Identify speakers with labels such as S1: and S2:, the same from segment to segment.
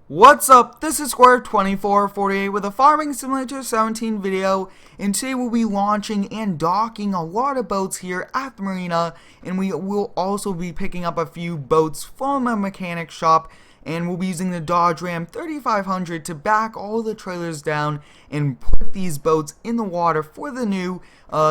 S1: What's up? This is Square2448 with a Farming Simulator 17 video, and today we'll be launching and docking a lot of boats here at the marina, and we will also be picking up a few boats from a mechanic shop, and we'll be using the Dodge Ram 3500 to back all the trailers down and put these boats in the water for the new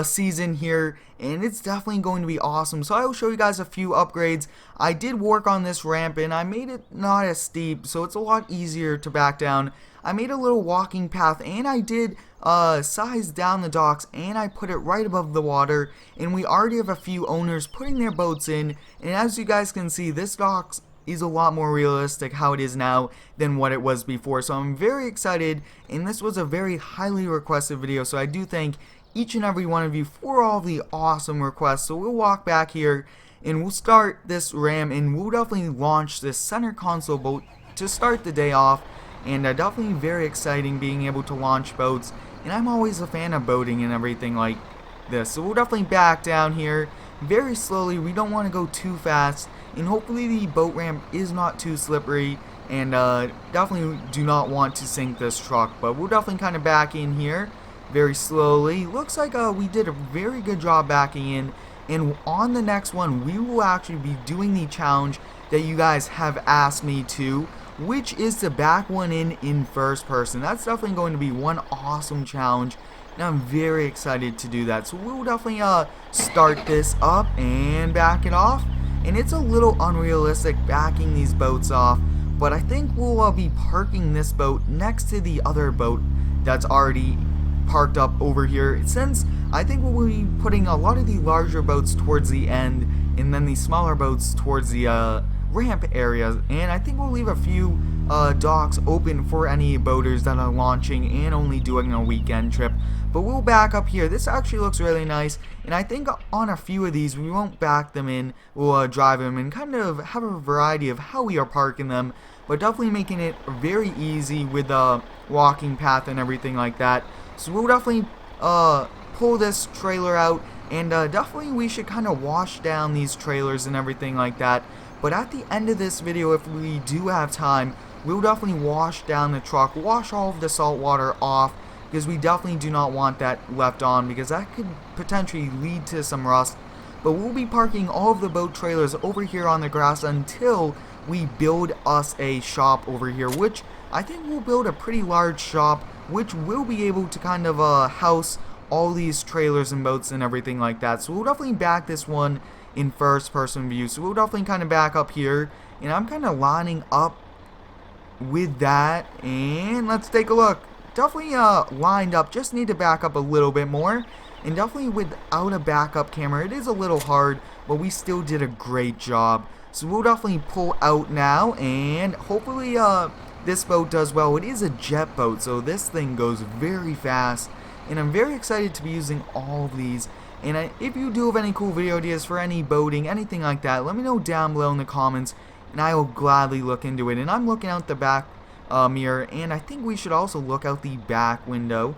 S1: season here, and it's definitely going to be awesome. So I will show you guys a few upgrades. I did work on this ramp and I made it not as steep, so it's a lot easier to back down. I made a little walking path, and I did size down the docks, and I put it right above the water, and we already have a few owners putting their boats in, and as you guys can see, this docks is a lot more realistic how it is now than what it was before. So I'm very excited, and this was a very highly requested video, so I do thank each and every one of you for all the awesome requests. So we'll walk back here and we'll start this ram, and we'll definitely launch this center console boat to start the day off, and definitely very exciting being able to launch boats, and I'm always a fan of boating and everything like this. So we'll definitely back down here very slowly. We don't want to go too fast, and hopefully the boat ramp is not too slippery, and definitely do not want to sink this truck, but we'll definitely kind of back in here very slowly. Looks like we did a very good job backing in, and on the next one we will actually be doing the challenge that you guys have asked me to, which is to back one in first person. That's definitely going to be one awesome challenge, and I'm very excited to do that. So we'll definitely start this up and back it off, and it's a little unrealistic backing these boats off, but I think we'll be parking this boat next to the other boat that's already parked up over here, since I think we'll be putting a lot of the larger boats towards the end and then the smaller boats towards the ramp areas, and I think we'll leave a few docks open for any boaters that are launching and only doing a weekend trip. But we'll back up here. This actually looks really nice, and I think on a few of these we won't back them in, we'll drive them and kind of have a variety of how we are parking them, but definitely making it very easy with the walking path and everything like that. So we'll definitely pull this trailer out, and definitely we should kind of wash down these trailers and everything like that. But at the end of this video, if we do have time, we'll definitely wash down the truck, wash all of the salt water off, because we definitely do not want that left on, because that could potentially lead to some rust. But we'll be parking all of the boat trailers over here on the grass until we build us a shop over here, which I think we'll build a pretty large shop, which will be able to kind of house all these trailers and boats and everything like that. So we'll definitely back this one in first person view. So we'll definitely kind of back up here, and I'm kind of lining up with that, and let's take a look. Definitely lined up, just need to back up a little bit more, and definitely without a backup camera it is a little hard, but we still did a great job. So we'll definitely pull out now, and hopefully this boat does well. It is a jet boat, so this thing goes very fast, and I'm very excited to be using all of these. And if you do have any cool video ideas for any boating, anything like that, let me know down below in the comments, and I will gladly look into it. And I'm looking out the back mirror, and I think we should also look out the back window.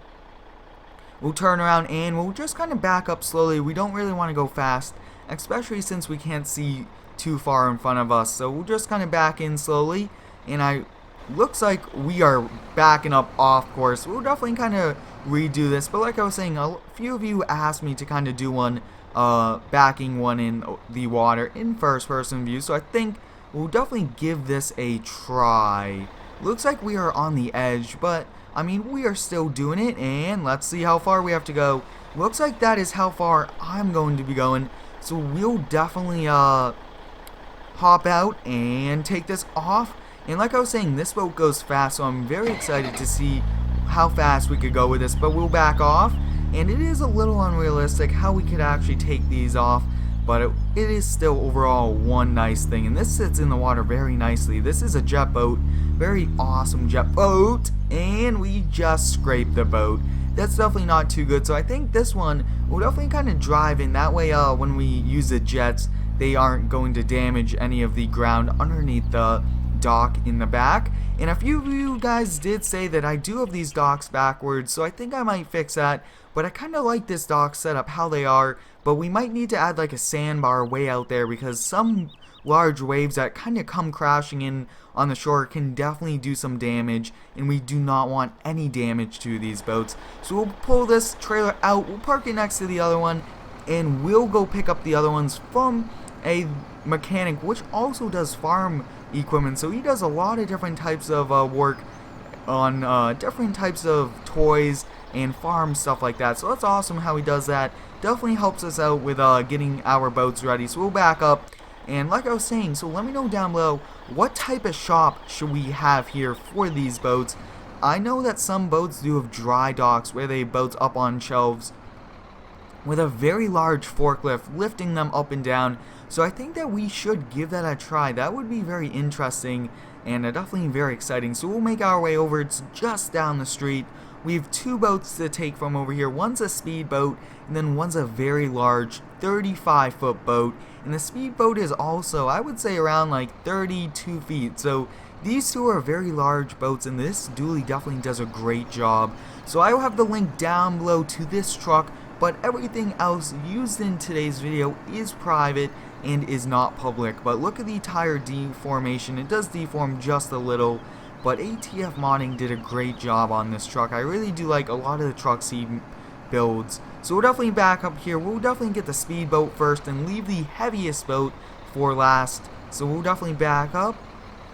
S1: We'll turn around and we'll just kind of back up slowly. We don't really want to go fast, especially since we can't see too far in front of us. So we'll just kind of back in slowly, and looks like we are backing up off course. We'll definitely kind of redo this, but like I was saying, a few of you asked me to kind of do one backing one in the water in first person view, so I think we'll definitely give this a try. Looks like we are on the edge, but I mean, we are still doing it, and let's see how far we have to go. Looks like that is how far I'm going to be going, so we'll definitely hop out and take this off. And like I was saying, this boat goes fast, so I'm very excited to see how fast we could go with this. But we'll back off, and it is a little unrealistic how we could actually take these off, but it is still overall one nice thing. And this sits in the water very nicely. This is a jet boat, very awesome jet boat, and we just scraped the boat. That's definitely not too good, so I think this one will definitely kind of drive in. That way when we use the jets, they aren't going to damage any of the ground underneath the dock in the back. And a few of you guys did say that I do have these docks backwards, so I think I might fix that. But I kind of like this dock setup how they are, but we might need to add like a sandbar way out there, because some large waves that kind of come crashing in on the shore can definitely do some damage, and we do not want any damage to these boats. So we'll pull this trailer out, we'll park it next to the other one, and we'll go pick up the other ones from a mechanic which also does farm equipment. So he does a lot of different types of work on different types of toys and farm stuff like that. So that's awesome how he does that. Definitely helps us out with getting our boats ready. So we'll back up, and like I was saying, so let me know down below what type of shop should we have here for these boats. I know that some boats do have dry docks where they boats up on shelves with a very large forklift lifting them up and down. So I think that we should give that a try. That would be very interesting and definitely very exciting. So we'll make our way over. It's just down the street. We have two boats to take from over here. One's a speedboat, and then one's a very large 35-foot boat. And the speedboat is also, I would say, around like 32 feet. So these two are very large boats, and this dually definitely does a great job. So I will have the link down below to this truck, but everything else used in today's video is private and is not public. But look at the tire deformation. It does deform just a little, but ATF Modding did a great job on this truck. I really do like a lot of the trucks he builds. So we'll definitely back up here. We'll definitely get the speedboat first and leave the heaviest boat for last. So we'll definitely back up,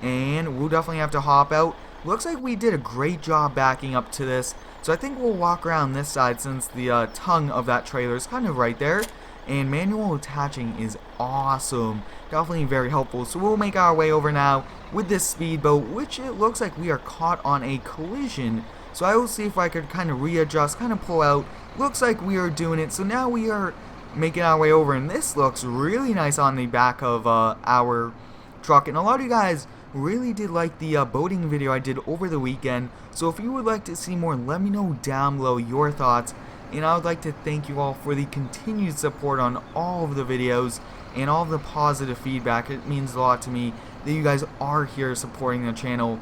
S1: and we'll definitely have to hop out. Looks like we did a great job backing up to this. So I think we'll walk around this side since the tongue of that trailer is kind of right there. And manual attaching is awesome. Definitely very helpful. So we'll make our way over now with this speedboat, which it looks like we are caught on a collision. So I will see if I could kind of readjust, kind of pull out. Looks like we are doing it. So now we are making our way over, and this looks really nice on the back of our truck. And a lot of you guys really did like the boating video I did over the weekend. So if you would like to see more, let me know down below your thoughts. And I would like to thank you all for the continued support on all of the videos and all of the positive feedback. It means a lot to me that you guys are here supporting the channel.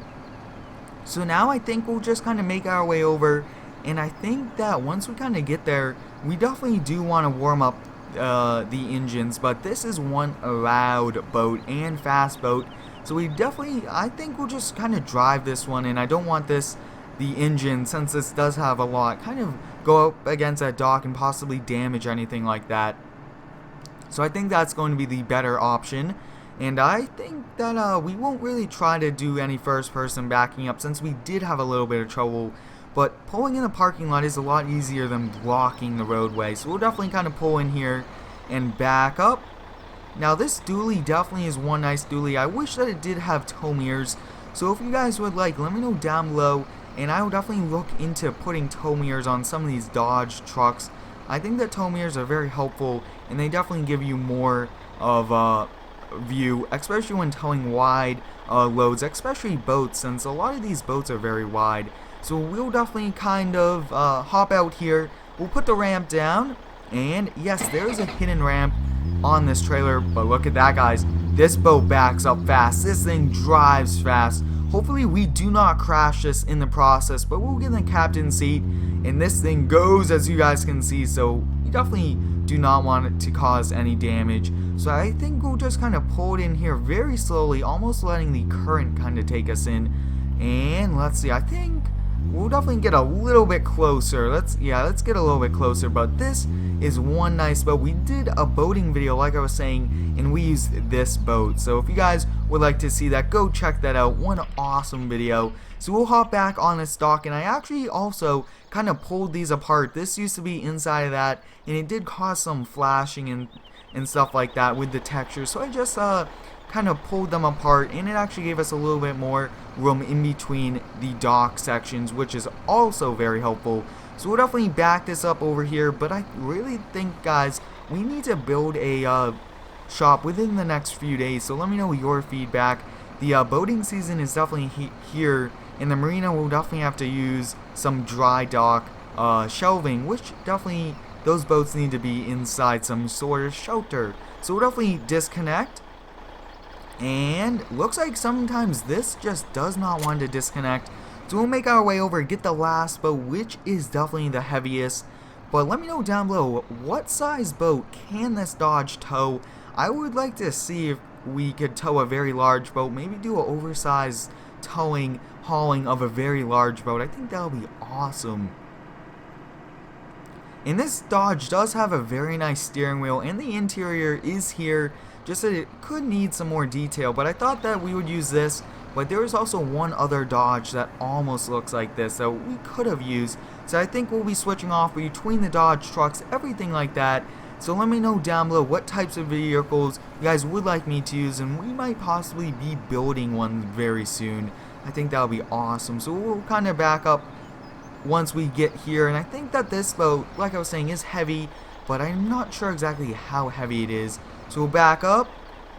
S1: So now I think we'll just kind of make our way over, and I think that once we kind of get there, we definitely do want to warm up the engines. But this is one loud boat and fast boat, so we definitely, I think we'll just kind of drive this one, and I don't want the engine, since this does have a lot, kind of go up against that dock and possibly damage anything like that. So I think that's going to be the better option. And I think that we won't really try to do any first person backing up, since we did have a little bit of trouble. But pulling in a parking lot is a lot easier than blocking the roadway. So we'll definitely kind of pull in here and back up. Now this dually definitely is one nice dually. I wish that it did have tow mirrors. So if you guys would like, let me know down below, and I will definitely look into putting tow mirrors on some of these Dodge trucks. I think that tow mirrors are very helpful, and they definitely give you more of a view, especially when towing wide loads, especially boats, since a lot of these boats are very wide. So we'll definitely kind of hop out here. We'll put the ramp down, and yes, there is a hidden ramp on this trailer, but look at that, guys. This boat backs up fast. This thing drives fast. Hopefully we do not crash this in the process, but we'll get in the captain's seat, and this thing goes, as you guys can see. So you definitely do not want it to cause any damage. So I think we'll just kind of pull it in here very slowly, almost letting the current kind of take us in. And let's see, I think we'll definitely get a little bit closer. Let's get a little bit closer. But this is one nice boat. We did a boating video, like I was saying, and we used this boat. So if you guys would like to see that, go check that out. One awesome video. So we'll hop back on this dock, and I actually also kind of pulled these apart. This used to be inside of that, and it did cause some flashing and stuff like that with the texture. So I just kind of pulled them apart, and it actually gave us a little bit more room in between the dock sections, which is also very helpful. So we'll definitely back this up over here, but I really think, guys, we need to build a shop within the next few days. So let me know your feedback. The boating season is definitely here, and the marina will definitely have to use some dry dock shelving, which definitely those boats need to be inside some sort of shelter. So we'll definitely disconnect. And looks like sometimes this just does not want to disconnect. So we'll make our way over and get the last boat, which is definitely the heaviest. But let me know down below, what size boat can this Dodge tow? I would like to see if we could tow a very large boat, maybe do an oversized hauling of a very large boat. I think that would be awesome. And this Dodge does have a very nice steering wheel, and the interior is here, just that it could need some more detail, but I thought that we would use this. But there is also one other Dodge that almost looks like this that we could have used, so I think we'll be switching off between the Dodge trucks, everything like that. So let me know down below what types of vehicles you guys would like me to use, and we might possibly be building one very soon. I think that would be awesome. So we'll kind of back up once we get here, and I think that this boat, like I was saying, is heavy, but I'm not sure exactly how heavy it is. So we'll back up,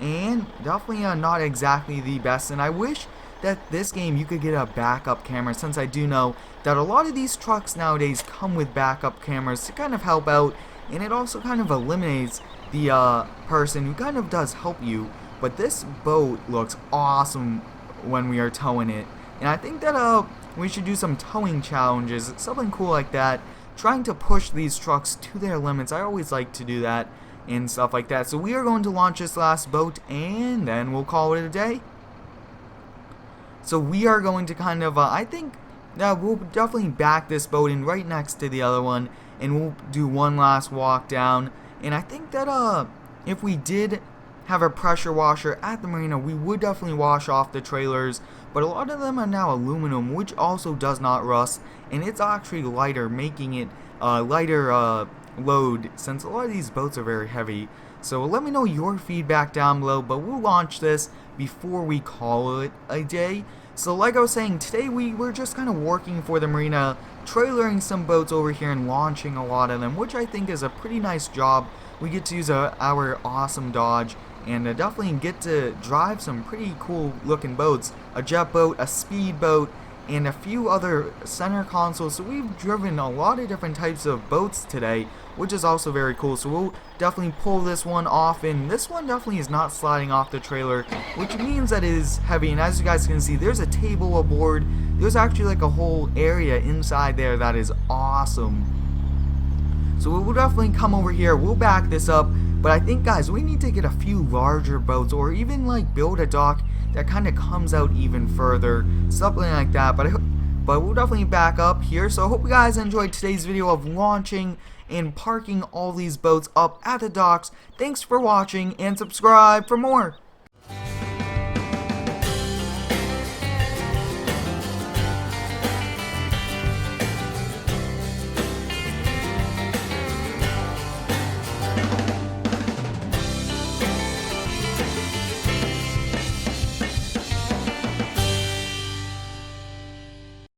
S1: and definitely not exactly the best, and I wish that this game you could get a backup camera, since I do know that a lot of these trucks nowadays come with backup cameras to kind of help out, and it also kind of eliminates the person who kind of does help you. But this boat looks awesome when we are towing it, and I think that we should do some towing challenges, something cool like that, trying to push these trucks to their limits. I always like to do that and stuff like that. So we are going to launch this last boat, and then we'll call it a day. So we are going to kind of, I think that we'll definitely back this boat in right next to the other one, and we'll do one last walk down. And I think that if we did have a pressure washer at the marina, we would definitely wash off the trailers, but a lot of them are now aluminum, which also does not rust, and it's actually lighter, making it lighter load, since a lot of these boats are very heavy. So let me know your feedback down below, but we'll launch this before we call it a day. So like I was saying, today we were just kind of working for the marina, trailering some boats over here and launching a lot of them, which I think is a pretty nice job. We get to use our awesome Dodge, and definitely get to drive some pretty cool looking boats, a jet boat, a speed boat, and a few other center consoles. So we've driven a lot of different types of boats today, which is also very cool. So we'll definitely pull this one off, and this one definitely is not sliding off the trailer, which means that it is heavy. And as you guys can see, there's a table aboard. There's actually like a whole area inside there that is awesome. So we'll definitely come over here, we'll back this up, but I think, guys, we need to get a few larger boats, or even like build a dock that kind of comes out even further, something like that. But we'll definitely back up here. So I hope you guys enjoyed today's video of launching and parking all these boats up at the docks. Thanks for watching, and subscribe for more.